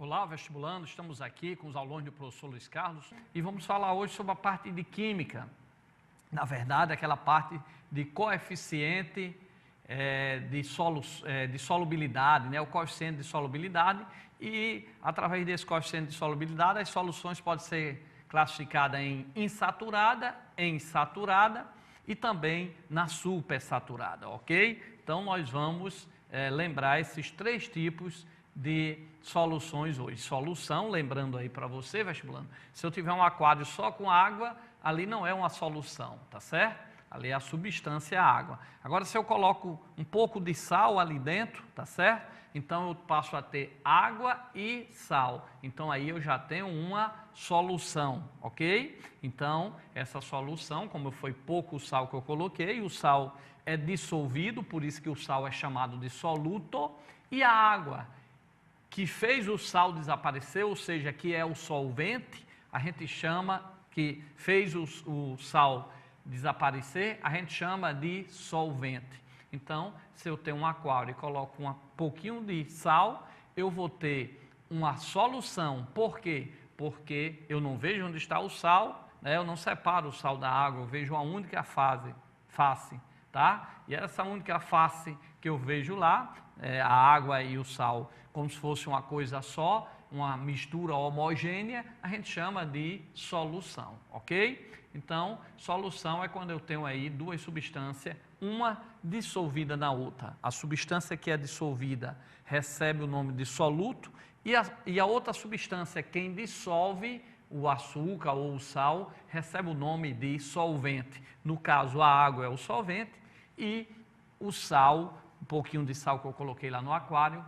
Olá, vestibulando, estamos aqui com os alunos do professor Luiz Carlos e vamos falar hoje sobre a parte de química. Na verdade, aquela parte de coeficiente de solubilidade, né? O coeficiente de solubilidade, e através desse coeficiente de solubilidade as soluções podem ser classificadas em insaturada, em saturada e também na supersaturada, ok? Então nós vamos lembrar esses três tipos de soluções hoje. Solução, lembrando aí para você, vestibulando, se eu tiver um aquário só com água, ali não é uma solução, tá certo? Ali é a substância água. Agora, se eu coloco um pouco de sal ali dentro, tá certo? Então eu passo a ter água e sal. Então aí eu já tenho uma solução, ok? Então essa solução, como foi pouco sal que eu coloquei, o sal é dissolvido, por isso que o sal é chamado de soluto, e a água que fez o sal desaparecer, ou seja, que é o solvente, a gente chama, que fez o sal desaparecer, a gente chama de solvente. Então, se eu tenho um aquário e coloco um pouquinho de sal, eu vou ter uma solução. Por quê? Porque eu não vejo onde está o sal, né? Eu não separo o sal da água, eu vejo a única face, tá? E essa única face que eu vejo lá, a água e o sal, como se fosse uma coisa só, uma mistura homogênea, a gente chama de solução, ok? Então, solução é quando eu tenho aí duas substâncias, uma dissolvida na outra. A substância que é dissolvida recebe o nome de soluto e a outra substância, quem dissolve, o açúcar ou o sal, recebe o nome de solvente. No caso, a água é o solvente e o sal, um pouquinho de sal que eu coloquei lá no aquário,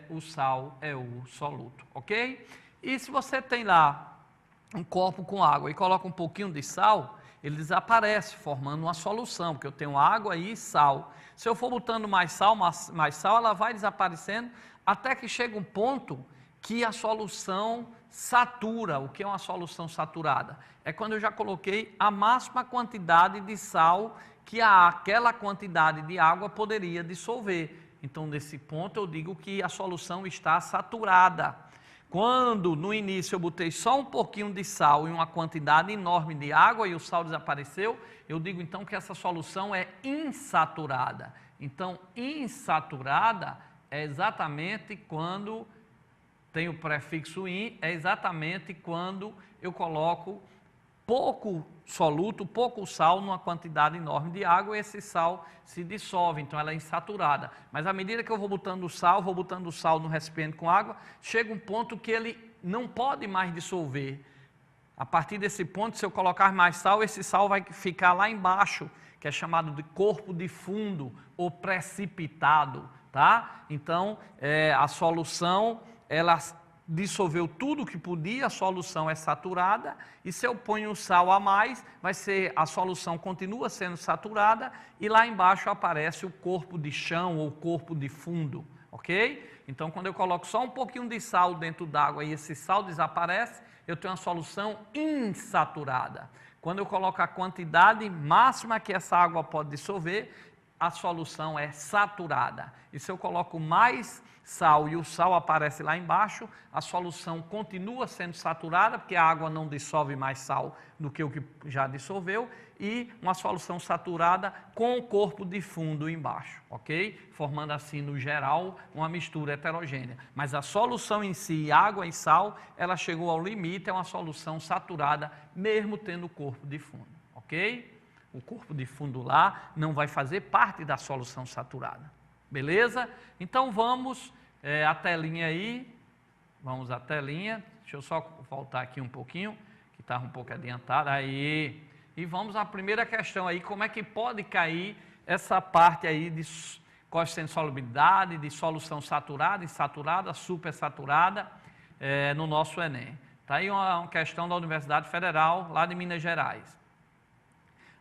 o sal é o soluto, ok? E se você tem lá um copo com água e coloca um pouquinho de sal, ele desaparece, formando uma solução, porque eu tenho água e sal. Se eu for botando mais sal, ela vai desaparecendo, até que chega um ponto que a solução satura. O que é uma solução saturada? É quando eu já coloquei a máxima quantidade de sal que aquela quantidade de água poderia dissolver. Então, nesse ponto, eu digo que a solução está saturada. Quando no início eu botei só um pouquinho de sal e uma quantidade enorme de água e o sal desapareceu, eu digo então que essa solução é insaturada. Então, insaturada é exatamente quando tem o prefixo in, é exatamente quando eu coloco pouco soluto, pouco sal numa quantidade enorme de água e esse sal se dissolve, então ela é insaturada. Mas à medida que eu vou botando sal no recipiente com água, chega um ponto que ele não pode mais dissolver. A partir desse ponto, se eu colocar mais sal, esse sal vai ficar lá embaixo, que é chamado de corpo de fundo ou precipitado, tá? Então, a solução, ela dissolveu tudo que podia, a solução é saturada, e se eu ponho o sal a mais, a solução continua sendo saturada, e lá embaixo aparece o corpo de chão ou corpo de fundo, ok? Então, quando eu coloco só um pouquinho de sal dentro d'água e esse sal desaparece, eu tenho uma solução insaturada. Quando eu coloco a quantidade máxima que essa água pode dissolver, a solução é saturada. E se eu coloco mais sal e o sal aparece lá embaixo, a solução continua sendo saturada, porque a água não dissolve mais sal do que o que já dissolveu, e uma solução saturada com o corpo de fundo embaixo, ok? Formando assim, no geral, uma mistura heterogênea. Mas a solução em si, água e sal, ela chegou ao limite, é uma solução saturada, mesmo tendo o corpo de fundo, ok? O corpo de fundo lá não vai fazer parte da solução saturada. Beleza? Então vamos à telinha aí. Vamos à telinha. Deixa eu só voltar aqui um pouquinho, que estava um pouco adiantado. Aí. E vamos à primeira questão aí. Como é que pode cair essa parte aí de coeficiente de solubilidade, de solução saturada, insaturada, supersaturada, no nosso Enem? Está aí uma questão da Universidade Federal, lá de Minas Gerais.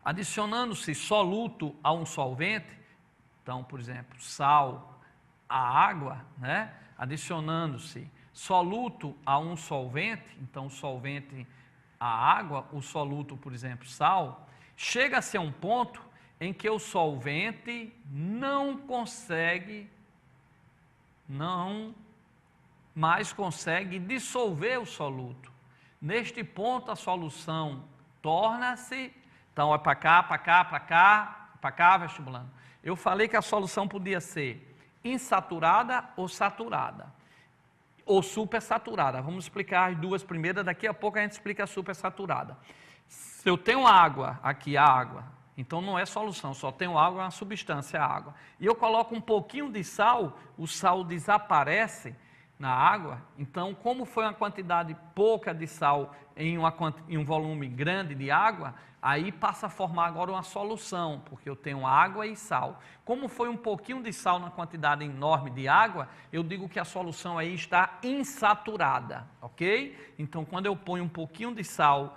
Adicionando-se soluto a um solvente, então, por exemplo, sal a água, né? Adicionando-se soluto a um solvente, então solvente a água, o soluto, por exemplo, sal, chega-se a um ponto em que o solvente não consegue mas consegue dissolver o soluto. Neste ponto, a solução torna-se, então é para cá, para cá, para cá, para cá, vestibulando. Eu falei que a solução podia ser insaturada ou saturada, ou supersaturada. Vamos explicar as duas primeiras, daqui a pouco a gente explica a supersaturada. Se eu tenho água, aqui a água, então não é solução, só tenho água, é uma substância, a água. E eu coloco um pouquinho de sal, o sal desaparece na água, então como foi uma quantidade pouca de sal em um volume grande de água, aí passa a formar agora uma solução, porque eu tenho água e sal. Como foi um pouquinho de sal na quantidade enorme de água, eu digo que a solução aí está insaturada, ok? Então quando eu ponho um pouquinho de sal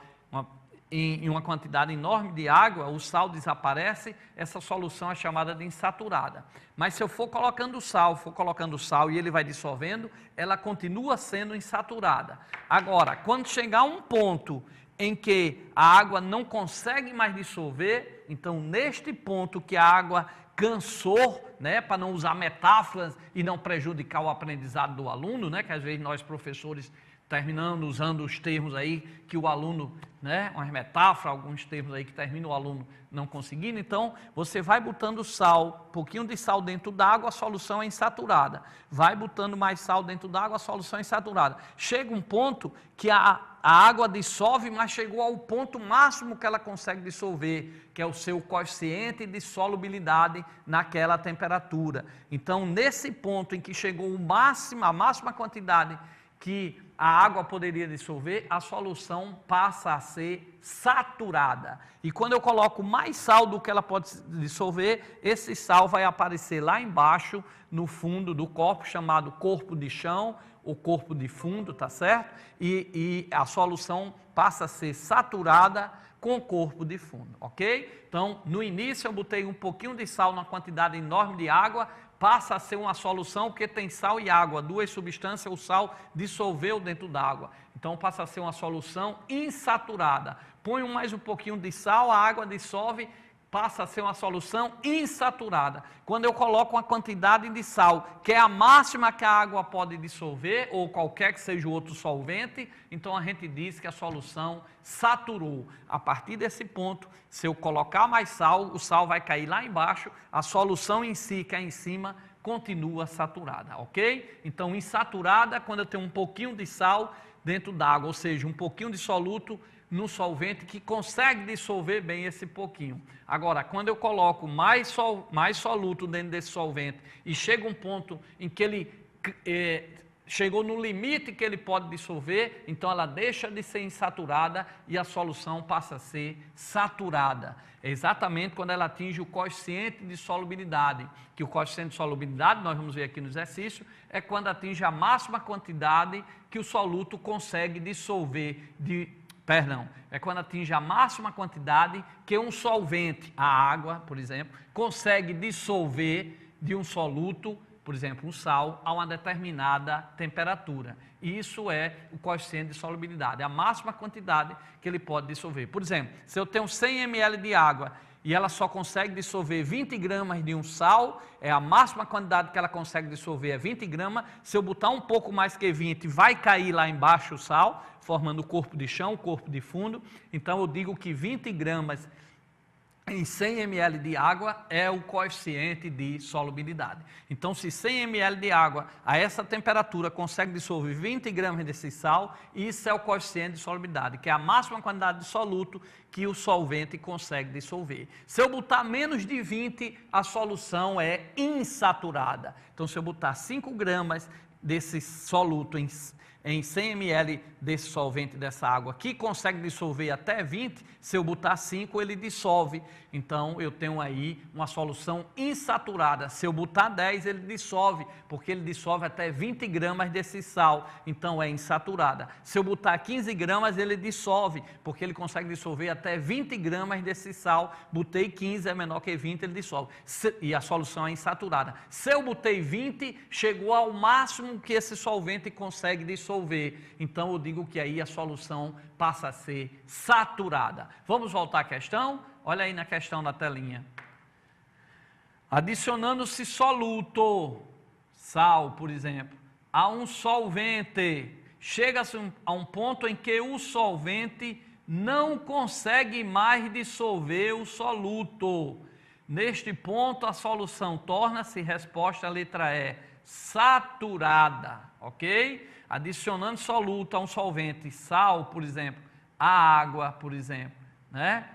em uma quantidade enorme de água, o sal desaparece, essa solução é chamada de insaturada. Mas se eu for colocando sal e ele vai dissolvendo, ela continua sendo insaturada. Agora, quando chegar a um ponto em que a água não consegue mais dissolver, então neste ponto que a água cansou, né, para não usar metáforas e não prejudicar o aprendizado do aluno, né, que às vezes nós professores terminando usando os termos aí que o aluno, né, umas metáforas, alguns termos aí que terminam o aluno não conseguindo, então você vai botando sal, um pouquinho de sal dentro d'água, a solução é insaturada, vai botando mais sal dentro d'água, a solução é insaturada, chega um ponto que a água dissolve, mas chegou ao ponto máximo que ela consegue dissolver, que é o seu coeficiente de solubilidade naquela temperatura. Então nesse ponto em que chegou a máxima quantidade que a água poderia dissolver, a solução passa a ser saturada. E quando eu coloco mais sal do que ela pode dissolver, esse sal vai aparecer lá embaixo, no fundo do corpo, chamado corpo de chão, ou corpo de fundo, tá certo? E a solução passa a ser saturada com o corpo de fundo, ok? Então, no início eu botei um pouquinho de sal numa quantidade enorme de água, passa a ser uma solução porque tem sal e água, duas substâncias, o sal dissolveu dentro da água. Então passa a ser uma solução insaturada. Ponho mais um pouquinho de sal, a água dissolve, passa a ser uma solução insaturada. Quando eu coloco uma quantidade de sal, que é a máxima que a água pode dissolver, ou qualquer que seja o outro solvente, então a gente diz que a solução saturou. A partir desse ponto, se eu colocar mais sal, o sal vai cair lá embaixo, a solução em si, que é em cima, continua saturada, ok? Então, insaturada, quando eu tenho um pouquinho de sal dentro d'água, ou seja, um pouquinho de soluto no solvente que consegue dissolver bem esse pouquinho. Agora, quando eu coloco mais soluto dentro desse solvente e chega um ponto em que ele chegou no limite que ele pode dissolver, então ela deixa de ser insaturada e a solução passa a ser saturada. É exatamente quando ela atinge o coeficiente de solubilidade, que o coeficiente de solubilidade, nós vamos ver aqui no exercício, é quando atinge a máxima quantidade que o soluto consegue dissolver é quando atinge a máxima quantidade que um solvente, a água, por exemplo, consegue dissolver de um soluto, por exemplo, um sal, a uma determinada temperatura. Isso é o coeficiente de solubilidade, a máxima quantidade que ele pode dissolver. Por exemplo, se eu tenho 100 ml de água e ela só consegue dissolver 20 gramas de um sal, é a máxima quantidade que ela consegue dissolver é 20 gramas, se eu botar um pouco mais que 20, vai cair lá embaixo o sal, formando o corpo de chão, o corpo de fundo, então eu digo que 20 gramas em 100 ml de água é o coeficiente de solubilidade. Então, se 100 ml de água a essa temperatura consegue dissolver 20 gramas desse sal, isso é o coeficiente de solubilidade, que é a máxima quantidade de soluto que o solvente consegue dissolver. Se eu botar menos de 20, a solução é insaturada. Então, se eu botar 5 gramas desse soluto em 100 ml desse solvente, dessa água, que consegue dissolver até 20, se eu botar 5, ele dissolve. Então, eu tenho aí uma solução insaturada. Se eu botar 10, ele dissolve, porque ele dissolve até 20 gramas desse sal. Então, é insaturada. Se eu botar 15 gramas, ele dissolve, porque ele consegue dissolver até 20 gramas desse sal. Botei 15, é menor que 20, ele dissolve. E a solução é insaturada. Se eu botei 20, chegou ao máximo que esse solvente consegue dissolver. Então, eu digo que aí a solução passa a ser saturada. Vamos voltar à questão? Olha aí na questão da telinha. Adicionando-se soluto, sal, por exemplo, a um solvente, chega-se a um ponto em que o solvente não consegue mais dissolver o soluto. Neste ponto, a solução torna-se, resposta a letra E, saturada, ok? Adicionando soluto a um solvente, sal, por exemplo, a água, por exemplo, né?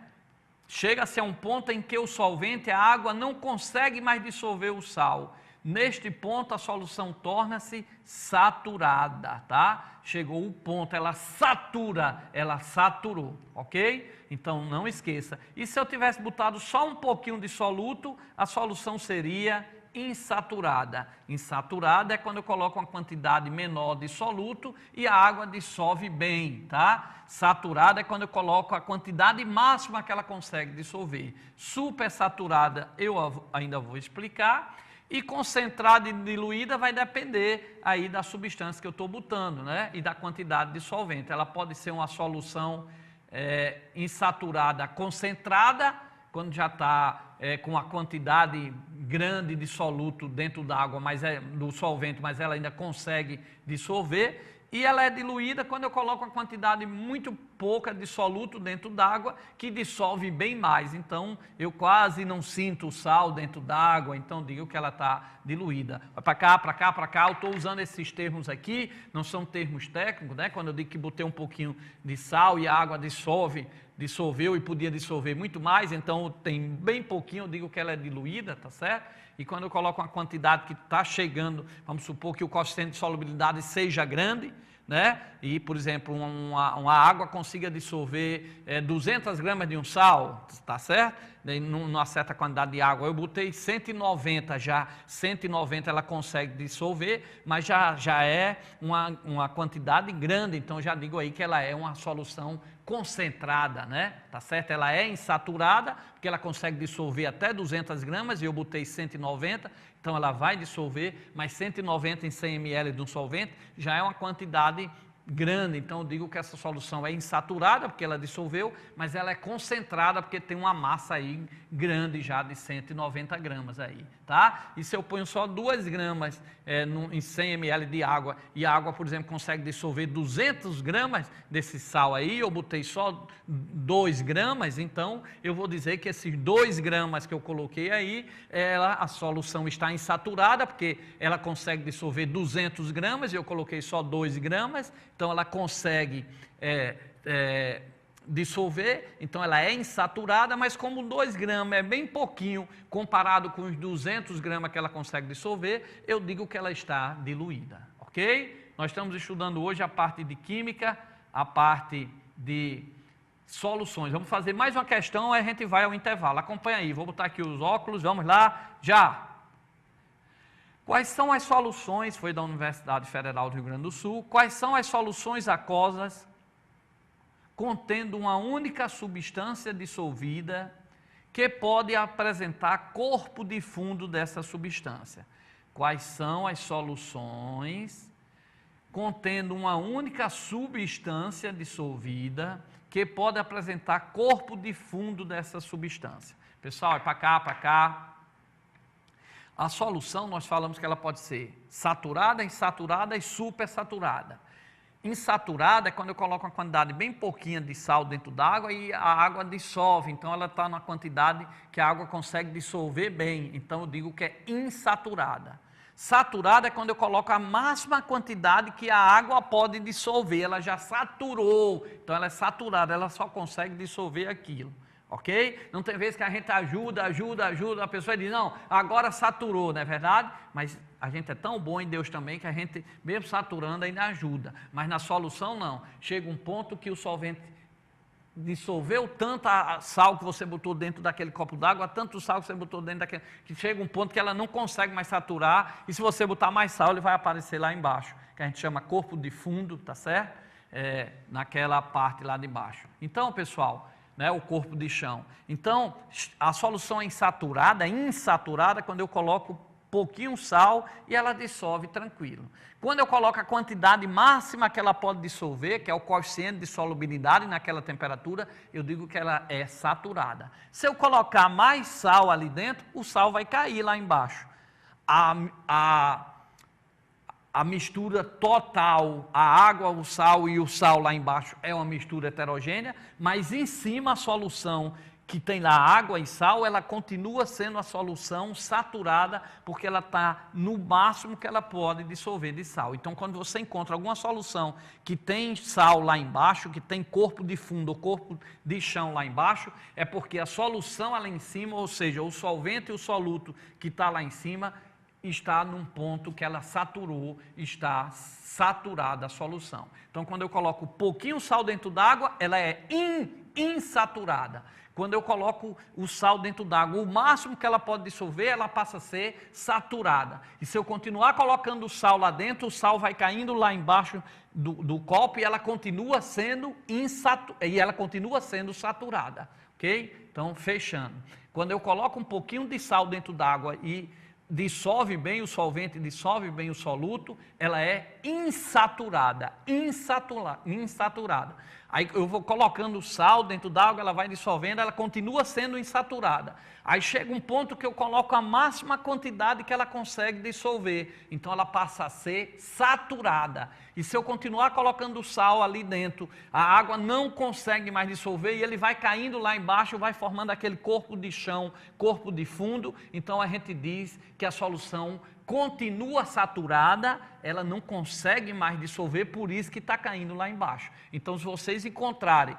Chega-se a um ponto em que o solvente, a água, não consegue mais dissolver o sal. Neste ponto, a solução torna-se saturada, tá? Chegou o ponto, ela satura, ela saturou, ok? Então, não esqueça. E se eu tivesse botado só um pouquinho de soluto, a solução seria insaturada. Insaturada é quando eu coloco uma quantidade menor de soluto e a água dissolve bem, tá? Saturada é quando eu coloco a quantidade máxima que ela consegue dissolver. Supersaturada eu ainda vou explicar. E concentrada e diluída vai depender aí da substância que eu estou botando, né? E da quantidade de solvente. Ela pode ser uma solução insaturada concentrada, quando já está com a quantidade grande de soluto dentro da água, do solvente, mas ela ainda consegue dissolver. E ela é diluída quando eu coloco uma quantidade muito pouca de soluto dentro d'água, que dissolve bem mais. Então, eu quase não sinto o sal dentro d'água, então digo que ela está diluída. Para cá, para cá, para cá, eu estou usando esses termos aqui, não são termos técnicos, né? Quando eu digo que botei um pouquinho de sal e a água dissolveu e podia dissolver muito mais, então tem bem pouquinho, eu digo que ela é diluída, tá certo? E quando eu coloco uma quantidade que está chegando, vamos supor que o coeficiente de solubilidade seja grande, né? E, por exemplo, uma água consiga dissolver 200 gramas de um sal, tá certo? Numa certa quantidade de água, eu botei 190 já, 190 ela consegue dissolver, mas já é uma quantidade grande, então já digo aí que ela é uma solução concentrada, né? Tá certo? Ela é insaturada, porque ela consegue dissolver até 200 gramas, e eu botei 190, então ela vai dissolver, mas 190 em 100 ml de um solvente já é uma quantidade grande, então eu digo que essa solução é insaturada, porque ela dissolveu, mas ela é concentrada, porque tem uma massa aí grande já de 190 gramas aí, tá? E se eu ponho só 2 gramas em 100 ml de água, e a água, por exemplo, consegue dissolver 200 gramas desse sal aí, eu botei só 2 gramas, então eu vou dizer que esses 2 gramas que eu coloquei aí, a solução está insaturada, porque ela consegue dissolver 200 gramas, e eu coloquei só 2 gramas, então ela consegue dissolver, então ela é insaturada, mas como 2 gramas é bem pouquinho comparado com os 200 gramas que ela consegue dissolver, eu digo que ela está diluída, ok? Nós estamos estudando hoje a parte de química, a parte de soluções. Vamos fazer mais uma questão, aí a gente vai ao intervalo. Acompanha aí, vou botar aqui os óculos, vamos lá, já! Quais são as soluções, foi da Universidade Federal do Rio Grande do Sul, quais são as soluções aquosas contendo uma única substância dissolvida que pode apresentar corpo de fundo dessa substância? Quais são as soluções contendo uma única substância dissolvida que pode apresentar corpo de fundo dessa substância? Pessoal, é para cá, para cá. A solução, nós falamos que ela pode ser saturada, insaturada e supersaturada. Insaturada é quando eu coloco uma quantidade bem pouquinha de sal dentro d'água e a água dissolve, então ela está na quantidade que a água consegue dissolver bem, então eu digo que é insaturada. Saturada é quando eu coloco a máxima quantidade que a água pode dissolver, ela já saturou, então ela é saturada, ela só consegue dissolver aquilo. Ok? Não tem vezes que a gente ajuda, a pessoa diz, não, agora saturou, não é verdade? Mas a gente é tão bom em Deus também que a gente, mesmo saturando, ainda ajuda. Mas na solução, não. Chega um ponto que o solvente dissolveu tanto a sal que você botou dentro daquele copo d'água, tanto sal que você botou dentro daquele, que chega um ponto que ela não consegue mais saturar, e se você botar mais sal, ele vai aparecer lá embaixo, que a gente chama corpo de fundo, tá certo? Naquela parte lá de baixo. Então, pessoal, né, o corpo de chão. Então, a solução é insaturada, quando eu coloco pouquinho sal e ela dissolve tranquilo. Quando eu coloco a quantidade máxima que ela pode dissolver, que é o coeficiente de solubilidade naquela temperatura, eu digo que ela é saturada. Se eu colocar mais sal ali dentro, o sal vai cair lá embaixo. a mistura total, a água, o sal e o sal lá embaixo é uma mistura heterogênea, mas em cima a solução que tem lá água e sal, ela continua sendo a solução saturada, porque ela está no máximo que ela pode dissolver de sal. Então, quando você encontra alguma solução que tem sal lá embaixo, que tem corpo de fundo ou corpo de chão lá embaixo, é porque a solução lá em cima, ou seja, o solvente e o soluto que está lá em cima, está num ponto que ela saturou, está saturada a solução. Então, quando eu coloco pouquinho sal dentro d'água, ela é insaturada. Quando eu coloco o sal dentro d'água, o máximo que ela pode dissolver, ela passa a ser saturada. E se eu continuar colocando o sal lá dentro, o sal vai caindo lá embaixo do copo e ela continua sendo saturada, ok? Então, fechando. Quando eu coloco um pouquinho de sal dentro d'água e dissolve bem o solvente, dissolve bem o soluto, ela é insaturada. Aí eu vou colocando o sal dentro d'água, ela vai dissolvendo, ela continua sendo insaturada. Aí chega um ponto que eu coloco a máxima quantidade que ela consegue dissolver, então ela passa a ser saturada. E se eu continuar colocando o sal ali dentro, a água não consegue mais dissolver e ele vai caindo lá embaixo, vai formando aquele corpo de chão, corpo de fundo, então a gente diz que a solução continua saturada, ela não consegue mais dissolver, por isso que está caindo lá embaixo. Então, se vocês encontrarem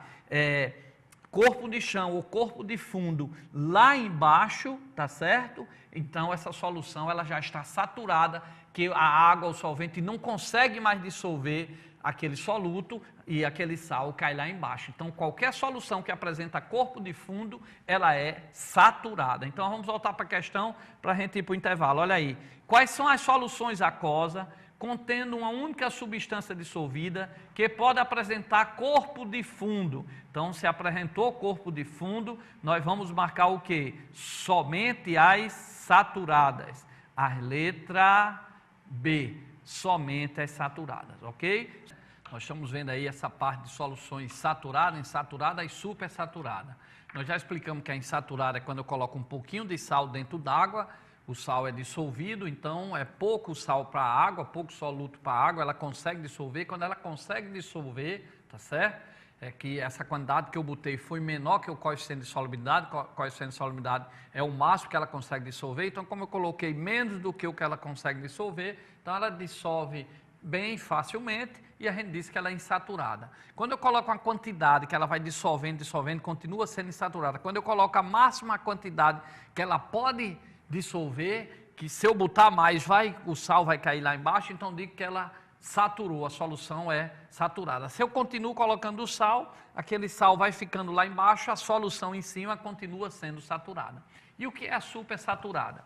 corpo de chão ou corpo de fundo lá embaixo, tá certo? Então, essa solução ela já está saturada, que a água, o solvente não consegue mais dissolver aquele soluto e aquele sal cai lá embaixo. Então, qualquer solução que apresenta corpo de fundo, ela é saturada. Então, vamos voltar para a questão para a gente ir para o intervalo. Olha aí, quais são as soluções aquosas contendo uma única substância dissolvida que pode apresentar corpo de fundo? Então, se apresentou corpo de fundo, nós vamos marcar o quê? Somente as saturadas. A letra B, somente as saturadas, ok? Nós estamos vendo aí essa parte de soluções saturadas, insaturada e supersaturada. Nós já explicamos que a insaturada é quando eu coloco um pouquinho de sal dentro d'água, o sal é dissolvido, então é pouco sal para a água, pouco soluto para a água, ela consegue dissolver. Quando ela consegue dissolver, tá certo? É que essa quantidade que eu botei foi menor que o coeficiente de solubilidade, o coeficiente de solubilidade é o máximo que ela consegue dissolver, então como eu coloquei menos do que o que ela consegue dissolver, então ela dissolve bem facilmente e a gente diz que ela é insaturada. Quando eu coloco uma quantidade que ela vai dissolvendo, continua sendo insaturada. Quando eu coloco a máxima quantidade que ela pode dissolver, que se eu botar mais, o sal vai cair lá embaixo, então digo que ela saturou, a solução é saturada. Se eu continuo colocando o sal, aquele sal vai ficando lá embaixo, a solução em cima continua sendo saturada. E o que é a supersaturada?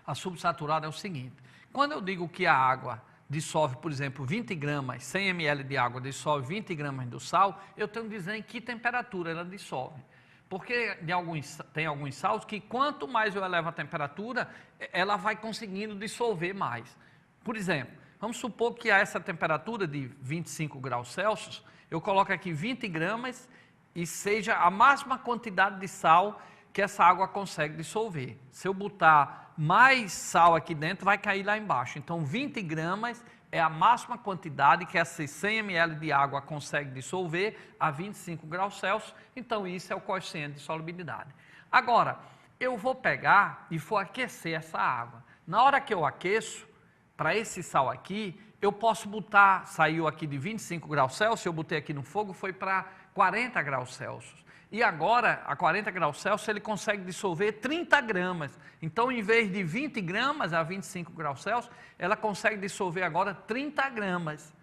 A supersaturada é o seguinte, quando eu digo que a água dissolve, por exemplo, 20 gramas, 100 ml de água dissolve 20 gramas do sal, eu tenho que dizer em que temperatura ela dissolve. Porque tem alguns sais que quanto mais eu elevo a temperatura, ela vai conseguindo dissolver mais. Por exemplo, vamos supor que a essa temperatura de 25 graus Celsius, eu coloco aqui 20 gramas e seja a máxima quantidade de sal que essa água consegue dissolver. Se eu botar mais sal aqui dentro, vai cair lá embaixo. Então, 20 gramas é a máxima quantidade que essa 100 ml de água consegue dissolver a 25 graus Celsius. Então, isso é o coeficiente de solubilidade. Agora, eu vou pegar e vou aquecer essa água. Na hora que eu aqueço, para esse sal aqui, eu posso botar, saiu aqui de 25 graus Celsius, eu botei aqui no fogo, foi para 40 graus Celsius. E agora, a 40 graus Celsius, ele consegue dissolver 30 gramas. Então, em vez de 20 gramas a 25 graus Celsius, ela consegue dissolver agora 30 gramas,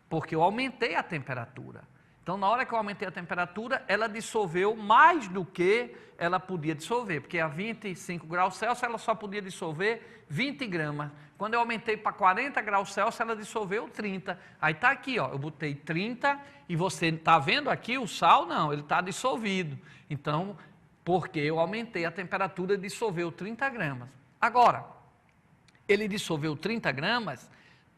porque eu aumentei a temperatura. Então, na hora que eu aumentei a temperatura, ela dissolveu mais do que ela podia dissolver, porque a 25 graus Celsius ela só podia dissolver 20 gramas. Quando eu aumentei para 40 graus Celsius, ela dissolveu 30. Aí está aqui, ó, eu botei 30 e você está vendo aqui o sal? Não, ele está dissolvido. Então, porque eu aumentei a temperatura, dissolveu 30 gramas. Agora, ele dissolveu 30 gramas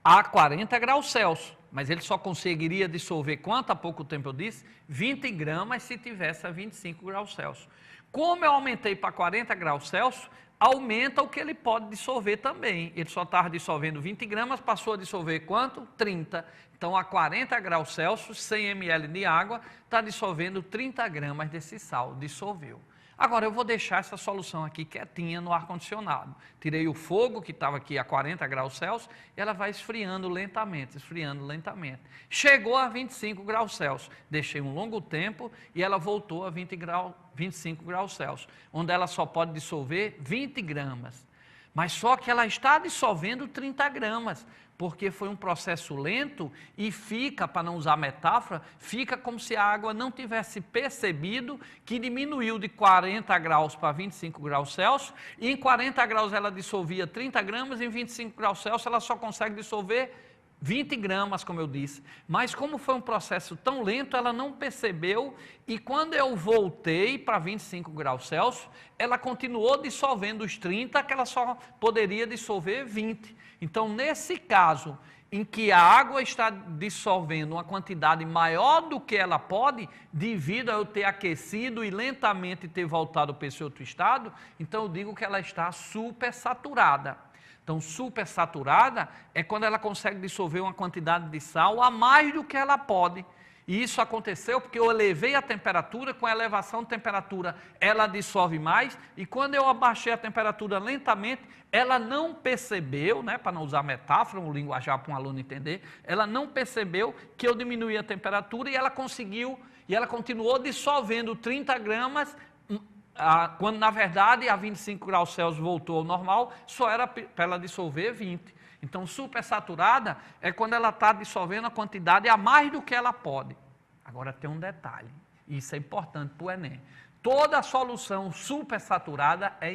a 40 graus Celsius. Mas ele só conseguiria dissolver quanto há pouco tempo eu disse? 20 gramas se tivesse a 25 graus Celsius. Como eu aumentei para 40 graus Celsius, aumenta o que ele pode dissolver também. Ele só estava dissolvendo 20 gramas, passou a dissolver quanto? 30. Então, a 40 graus Celsius, 100 ml de água, está dissolvendo 30 gramas desse sal, dissolveu. Agora, eu vou deixar essa solução aqui quietinha no ar-condicionado. Tirei o fogo, que estava aqui a 40 graus Celsius, e ela vai esfriando lentamente, esfriando lentamente. Chegou a 25 graus Celsius. Deixei um longo tempo e ela voltou a 25 graus Celsius, onde ela só pode dissolver 20 gramas. Mas só que ela está dissolvendo 30 gramas, porque foi um processo lento e fica, para não usar metáfora, fica como se a água não tivesse percebido que diminuiu de 40 graus para 25 graus Celsius, e em 40 graus ela dissolvia 30 gramas, e em 25 graus Celsius ela só consegue dissolver 20 gramas, como eu disse. Mas como foi um processo tão lento, ela não percebeu, e quando eu voltei para 25 graus Celsius, ela continuou dissolvendo os 30, que ela só poderia dissolver 20. Então, nesse caso, em que a água está dissolvendo uma quantidade maior do que ela pode, devido a eu ter aquecido e lentamente ter voltado para esse outro estado, então eu digo que ela está supersaturada. Então, supersaturada é quando ela consegue dissolver uma quantidade de sal a mais do que ela pode. E isso aconteceu porque eu elevei a temperatura, com a elevação de temperatura ela dissolve mais, e quando eu abaixei a temperatura lentamente, ela não percebeu, né, para não usar metáfora, um linguajar para um aluno entender, ela não percebeu que eu diminuí a temperatura e ela conseguiu, e ela continuou dissolvendo 30 gramas, quando na verdade a 25 graus Celsius voltou ao normal, só era para ela dissolver 20. Então, supersaturada é quando ela está dissolvendo a quantidade a mais do que ela pode. Agora tem um detalhe, isso é importante para o Enem. Toda solução supersaturada é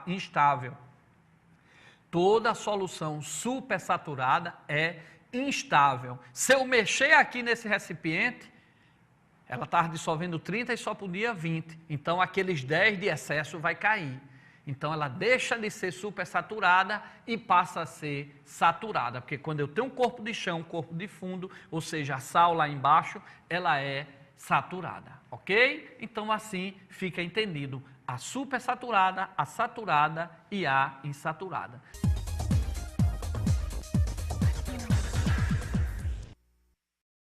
instável. Toda solução supersaturada é instável. Se eu mexer aqui nesse recipiente, ela estava dissolvendo 30 e só podia 20. Então, aqueles 10 de excesso vai cair. Então, ela deixa de ser supersaturada e passa a ser saturada. Porque quando eu tenho um corpo de chão, um corpo de fundo, ou seja, a sal lá embaixo, ela é saturada. Ok? Então, assim fica entendido a supersaturada, a saturada e a insaturada.